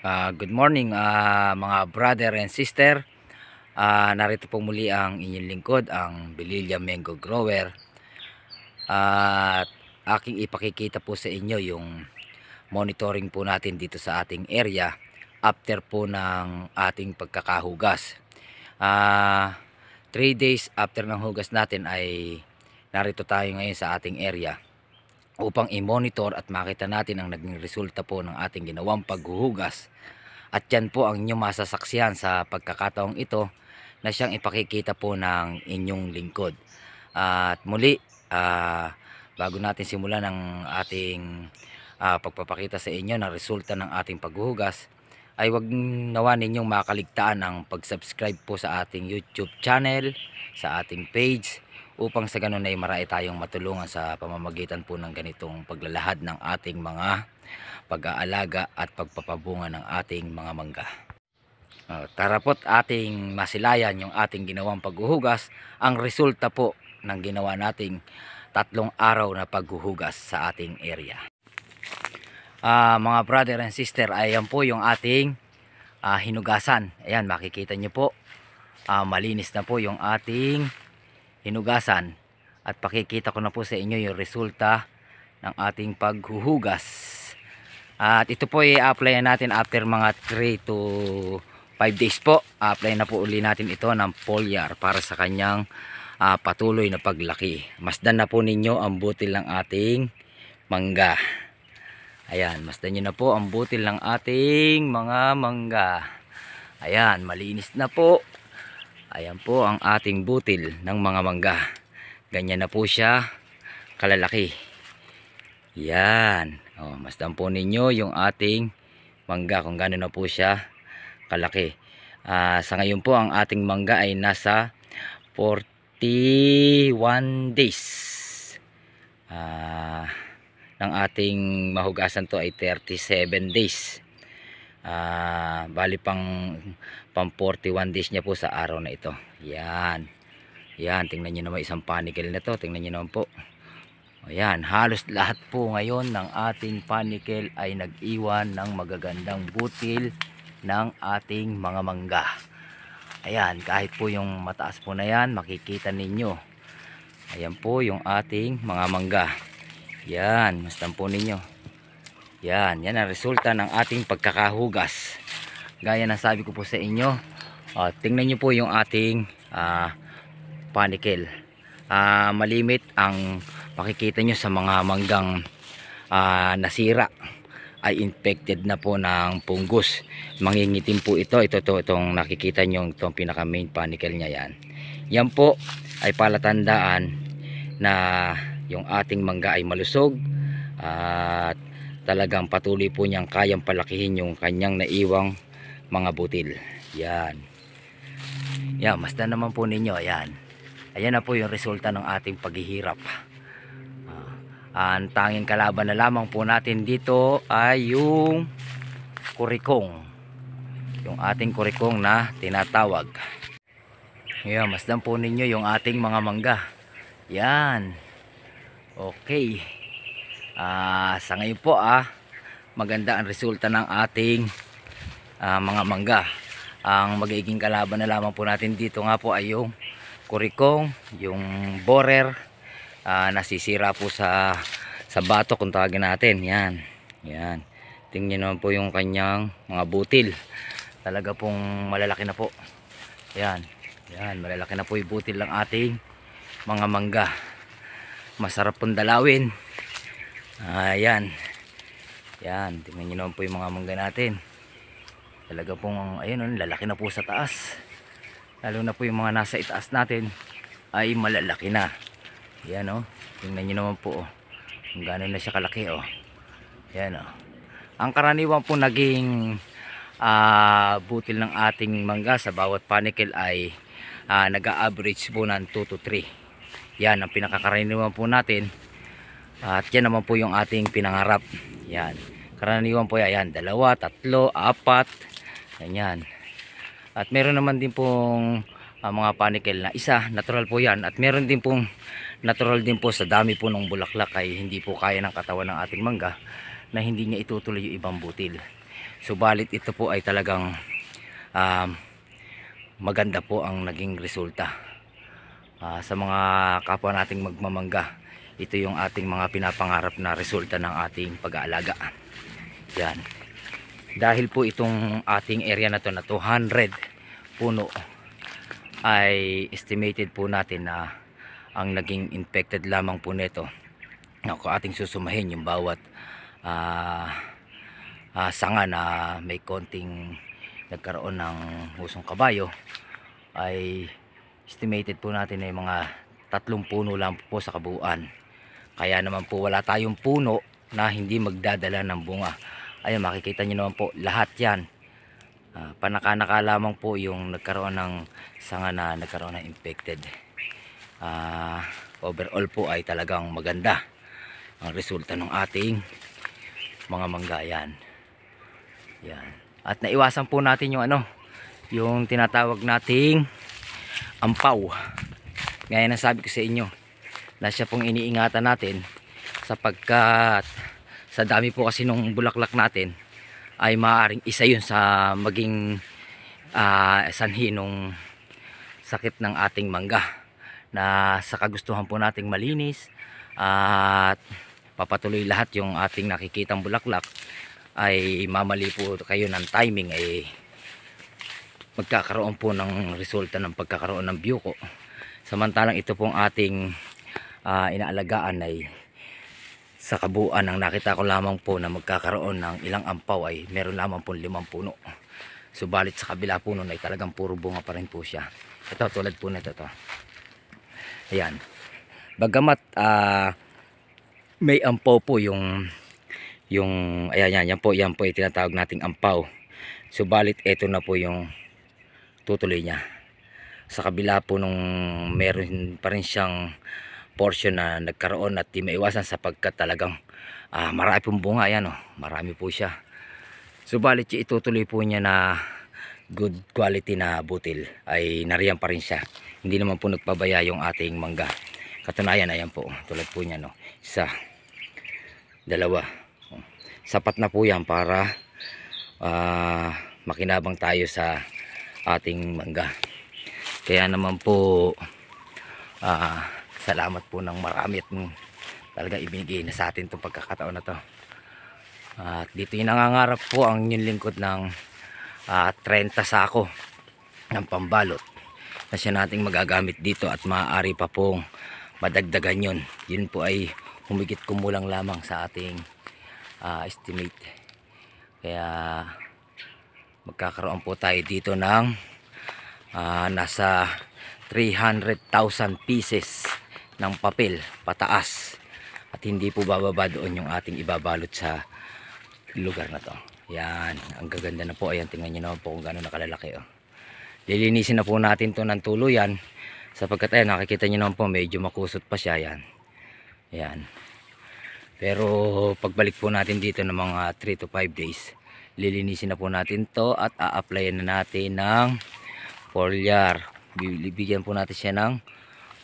Good morning mga brother and sister. Narito po muli ang inyong lingkod, ang Bililla Mango Grower. At aking ipakikita po sa inyo yung monitoring po natin dito sa ating area after po ng ating pagkakahugas. 3 days after ng hugas natin ay narito tayo ngayon sa ating area upang i-monitor at makita natin ang naging resulta po ng ating ginawang paghuhugas. At yan po ang inyong masasaksihan sa pagkakataong ito na siyang ipakikita po ng inyong lingkod. At muli, bago natin simulan ang ating pagpapakita sa inyo ng resulta ng ating paghuhugas, ay wag nawa ninyong makaligtaan ang pag-subscribe po sa ating YouTube channel, sa ating page, upang sa ganun ay marami tayong matulungan sa pamamagitan po ng ganitong paglalahad ng ating mga pag-aalaga at pagpapabunga ng ating mga mangga. Tara po't ating masilayan yung ating ginawang paghuhugas, ang resulta po ng ginawa nating 3 araw na paghuhugas sa ating area. Mga brother and sister, ayan po yung ating hinugasan. Ayan, makikita nyo po, malinis na po yung ating hinugasan, at pakikita ko na po sa inyo yung resulta ng ating paghuhugas. At ito po i-apply natin after mga 3 to 5 days po. Apply na po uli natin ito ng foliar para sa kanyang patuloy na paglaki. Masdan na po ninyo ang butil ng ating mangga. Ayan, masdan nyo na po ang butil ng ating mga mangga. Ayan, malinis na po. Ayan po ang ating butil ng mga mangga. Ganyan na po siya kalalaki. Yan. Masdan po ninyo yung ating mangga kung gano'n na po siya kalaki. Sa ngayon po ang ating mangga ay nasa 41 days. Ng ating mahugasan to ay 37 days. Bali pang 41 days niya po sa araw na ito. Yan. Yan, tingnan niyo naman isang panicle na to. Tingnan niyo naman po. Ayan, halos lahat po ngayon ng ating panicle ay nag-iwan ng magagandang butil ng ating mga mangga. Ayan, kahit po yung mataas po na yan, makikita ninyo. Ayan po yung ating mga mangga. Yan, masdan po ninyo. Yan, yan ang resulta ng ating pagkakahugas. Gaya ng sabi ko po sa inyo, tingnan nyo po yung ating panicle. Malimit ang makikita nyo sa mga manggang nasira, ay infected na po ng fungus. Mangingitim po ito. Itong nakikita nyo, itong pinaka main panicle nya yan. Yan po ay palatandaan na yung ating mangga ay malusog at talagang patuloy po niyang kayang palakihin yung kanyang naiwang mga butil. Yan. Yan, masdan naman po ninyo. Ayan. Ayan na po yung resulta ng ating paghihirap. Ang tanging kalaban na lamang po natin dito ay yung kurikong. Yung ating kurikong na tinatawag. Yan, masdan po ninyo yung ating mga mangga. Yan. Okay. Sa ngayon po maganda ang resulta ng ating mga mangga. Ang magiging kalaban na lamang po natin dito nga po ay yung kurikong, yung borer, nasisira po sa bato kung tawagin natin. Yan. Yan. Tingnan naman po yung kanyang mga butil. Talaga pong malalaki na po. Yan. Yan, malalaki na po yung butil ng ating mga mangga. Masarap pong dalawin. Yan. Yan, tingnan nyo naman po yung mga mangga natin. Talaga pong, ayun, lalaki na po sa taas. Lalo na po yung mga nasa itaas natin ay malalaki na. Yan, tingnan nyo naman po, kung gano'n na siya kalaki, yan, ang karaniwan po naging butil ng ating mangga sa bawat panicle ay nag-a-average po ng 2 to 3. Yan ang pinakakaraniwan po natin. At yan naman po yung ating pinangarap. Yan. Karaniwan po yan. 2, 3, 4. Ganyan. At meron naman din pong mga panicle na isa. Natural po yan. At meron din pong natural din po sa dami po ng bulaklak ay hindi po kaya ng katawan ng ating mangga na hindi niya itutuloy yung ibang butil. Subalit ito po ay talagang um, maganda po ang naging resulta. Sa mga kapwa nating magmamangga, ito yung ating mga pinapangarap na resulta ng ating pag-aalaga. Yan. Dahil po itong ating area na to na 200 puno, ay estimated po natin na ang naging infected lamang po nito, kung ating susumahin yung bawat sanga na may konting nagkaroon ng husong kabayo, ay estimated po natin ay mga 3 puno lang po sa kabuuan. Kaya naman po wala tayong puno na hindi magdadala ng bunga. Ayun, makikita nyo naman po lahat yan. Panaka-naka lamang po yung nagkaroon ng sanga na nagkaroon ng infected. Overall po ay talagang maganda ang resulta ng ating mga mangga. Yan. At naiwasan po natin yung yung tinatawag nating ampaw. Gaya ng sabi ko sa inyo, na siya pong iniingatan natin, sapagkat sa dami po kasi nung bulaklak natin ay maaaring isa yun sa maging sanhi nung sakit ng ating mangga, na sa kagustuhan po nating malinis at papatuloy lahat yung ating nakikitang bulaklak, ay mamali po kayo ng timing, ay magkakaroon po ng resulta ng pagkakaroon ng biyuko. Samantalang ito pong ating inaalagaan ay sa kabuuan, ang nakita ko lamang po na magkakaroon ng ilang ampaw ay meron lamang po 5 puno. Subalit sa kabila po nun ay talagang puro bunga pa rin po siya. Ito tulad po nito to. Ayan. Bagamat may ampaw po yung ayan, yan po yung tinatawag nating ampaw. Subalit ito na po yung tutuloy niya. Sa kabila po nung meron pa rin siyang portion na nagkaroon at di maiwasan, sapagkat talagang marami pong bunga. Ayan, marami po siya. Subalit itutuloy po niya na good quality na butil ay nariyan pa rin siya. Hindi naman po nagpabaya yung ating mangga. Katunayan, ayan po, tulad po niya, 1, 2, sapat na po yan para makinabang tayo sa ating mangga. Kaya naman po salamat po ng marami at talaga ibinigay na sa atin itong pagkakataon na to. At dito yung nangangarap po ang inyong lingkod ng 30 sako ng pambalot na siya nating magagamit dito, at maaari pa pong madagdagan yun. Yun po ay humigit kumulang lamang sa ating estimate. Kaya magkakaroon po tayo dito ng nasa 300,000 pieces ng papel pataas, at hindi po bababa doon yung ating ibabalot sa lugar na to. Yan, ang gaganda na po. Ayan, tingnan nyo naman po kung gano'n nakalalaki. Lilinisin na po natin to ng tuluyan, sapagkat ayan, nakikita nyo naman po medyo makusot pa siya. Yan. Pero pagbalik po natin dito ng mga 3 to 5 days, lilinisin na po natin to at a-applyan na natin ng foliar. Bibigyan po natin siya ng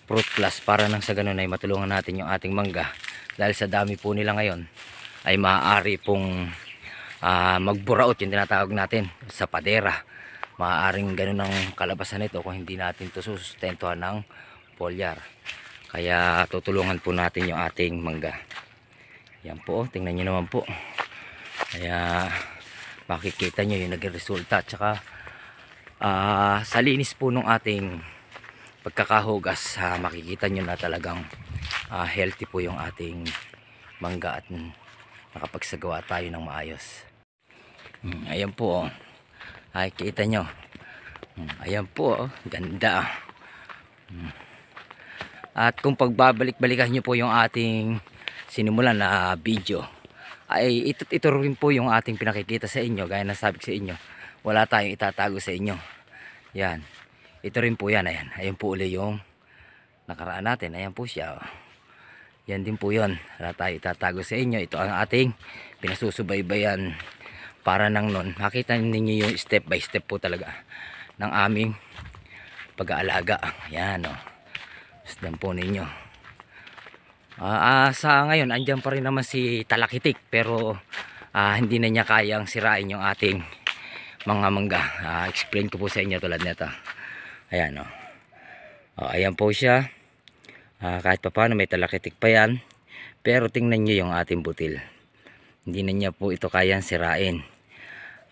fruit plus, para nang sa ganun ay matulungan natin yung ating mangga. Dahil sa dami po nila ngayon ay maaari pong magburaot, yung tinatawag natin sa padera. Maaaring ganun ang kalabasan nito kung hindi natin to sustentuhan ng foliar. Kaya tutulungan po natin yung ating mangga. Yan po, tingnan nyo naman po. Kaya makikita nyo yung naging resulta. At saka sa linis po nung ating pagkakahugas, makikita nyo na talagang healthy po yung ating mangga at nakapagsagawa tayo ng maayos. Ayan po, ay kita nyo. Ayan po, ganda. At kung pagbabalik-balikan nyo po yung ating sinimulan na video, ay ito rin po yung ating pinakikita sa inyo. Gaya na sabi ko sa inyo, wala tayong itatago sa inyo. Yan, ito rin po yan. Ayan po uli yung nakaraan natin. Ayan po siya. Yan din po yun, wala tayong itatago sa inyo. Ito ang ating pinasusubaybayan para nang nun makita ninyo yung step by step po talaga ng aming pag-aalaga. Yan, Isdan po ninyo. Sa ngayon andyan pa rin naman si Talakitik, pero hindi na niya kayang sirain yung ating mga mangga. Explain ko po sa inyo tulad nito. Ayan o. Ayan po siya. Kahit pa paano may talakitik pa yan. Pero tingnan nyo yung ating butil. Hindi na niya po ito kayang sirain.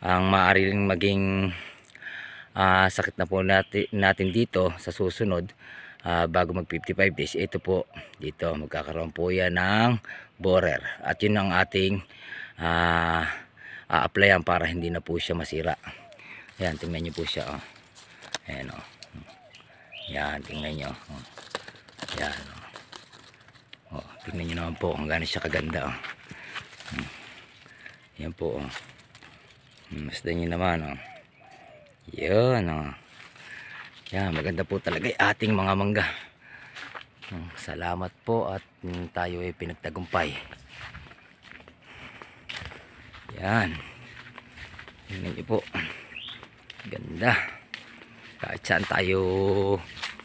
Ang maaaring maging sakit na po natin dito sa susunod bago mag 55 days, ito po dito magkakaroon po yan ng borer, at yun ang ating a-applyan para hindi na po siya masira. Ayan, tingnan nyo po siya ayan yan, tingnan nyo yan tingnan nyo naman po kung gaano siya kaganda yan po masdan nyo naman yan yan, maganda po talaga yung ating mga mangga. Salamat po at tayo ay pinagtagumpay. Yan, tingnan niyo po, ganda. Kahit saan tayo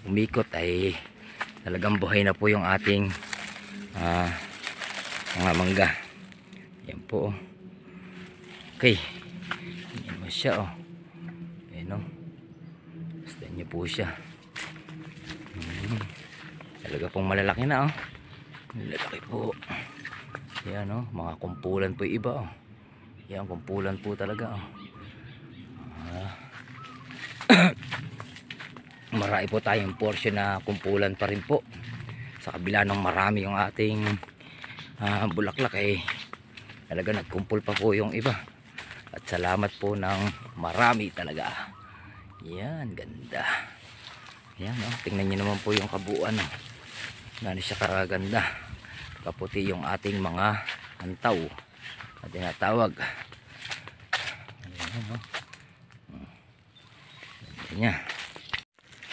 umikot ay talagang buhay na po yung ating mga mangga. Yan po okay, yan mo siya ayan basta niyo po siya talaga pong malalaki na malalaki po yan mga kumpulan po yung iba yan, kumpulan po talaga marami po tayong portion na kumpulan pa rin po sa kabila ng marami yung ating bulaklak talaga nagkumpul pa po yung iba, at salamat po ng marami talaga. Yan, ganda. Yan tingnan niyo naman po yung kabuuan gano'n siya kaganda. Kaputi yung ating mga antaw na tinatawag. Ayan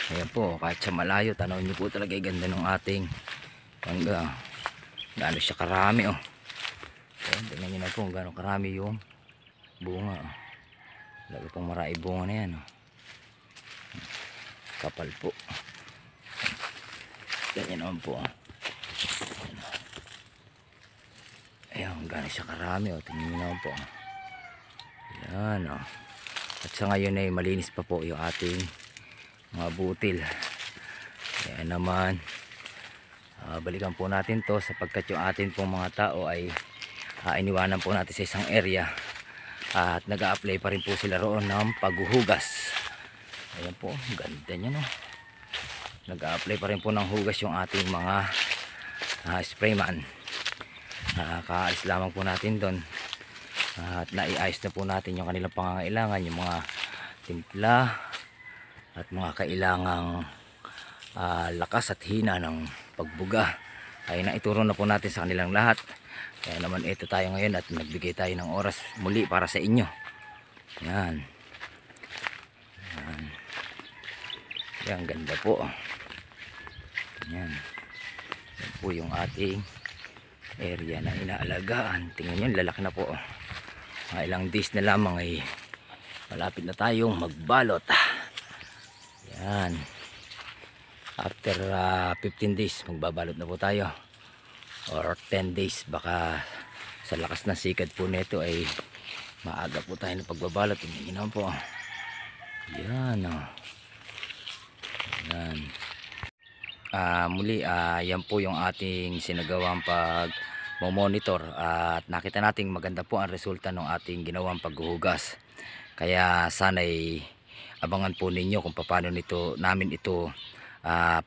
ayan po, kahit sa malayo tanaw niyo po talaga yung ganda ng ating mangga. Gano'n siya karami ayan, tingnan niyo na po gano'n karami yung bunga lagi pong marami bunga na yan kapal po. Ganyan naman po ayan, gano'n siya karami tingnan niyo naman po yan at sa ngayon ay malinis pa po yung ating mga butil. Kaya naman balikan po natin to sapagkat yung atin pong mga tao ay iniwanan po natin sa isang area at nag-a-apply pa rin po sila roon ng paghuhugas. Ayan po, ganda niya nag-a-apply pa rin po ng hugas yung ating mga sprayman. Kaalis lamang po natin doon at naiayos na po natin yung kanilang pangangailangan, yung mga timpla at mga kailangang lakas at hina ng pagbuga ay naituro na po natin sa kanilang lahat. Kaya naman ito tayo ngayon at nagbigay tayo ng oras muli para sa inyo. Yan yan, ganda po yan po yung ating area na inaalagaan. Tingnan nyo, lalaki na po mga ilang days na lamang ay malapit na tayong magbalot. Yan, after 15 days magbabalot na po tayo, or 10 days baka sa lakas ng sikat po nito ay maaga po tayo ng pagbabalot. Tingnan naman po yan yan muli yan po yung ating sinagawang pag-monitor at nakita nating maganda po ang resulta ng ating ginawang paghuhugas. Kaya sana'y abangan po ninyo kung paano namin ito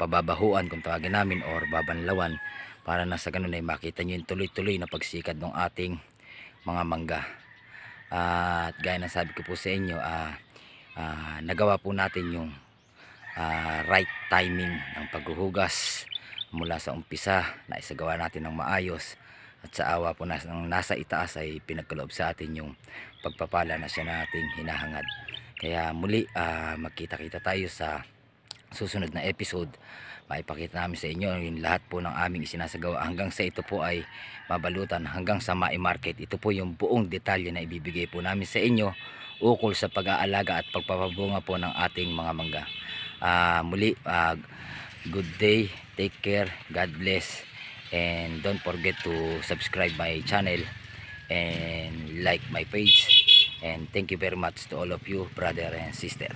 pababahuan kung tawagin namin, or babanlawan, para na sa ganun ay makita nyo yung tuloy-tuloy na pagsikat ng ating mga mangga. At gaya ng sabi ko po sa inyo, nagawa po natin yung right timing ng paghuhugas mula sa umpisa, na isagawa natin ng maayos, at sa awa po ng nasa itaas ay pinagkaloob sa atin yung pagpapala na siya nating hinahangad. Kaya muli magkita-kita tayo sa susunod na episode. Maipakita namin sa inyo yung lahat po ng aming isinasagawa hanggang sa ito po ay mabalutan, hanggang sa ma-market. Ito po yung buong detalye na ibibigay po namin sa inyo ukol sa pag-aalaga at pagpapabunga po ng ating mga mangga. Muli, good day, take care, God bless, and don't forget to subscribe my channel and like my page. And thank you very much to all of you, brother and sister.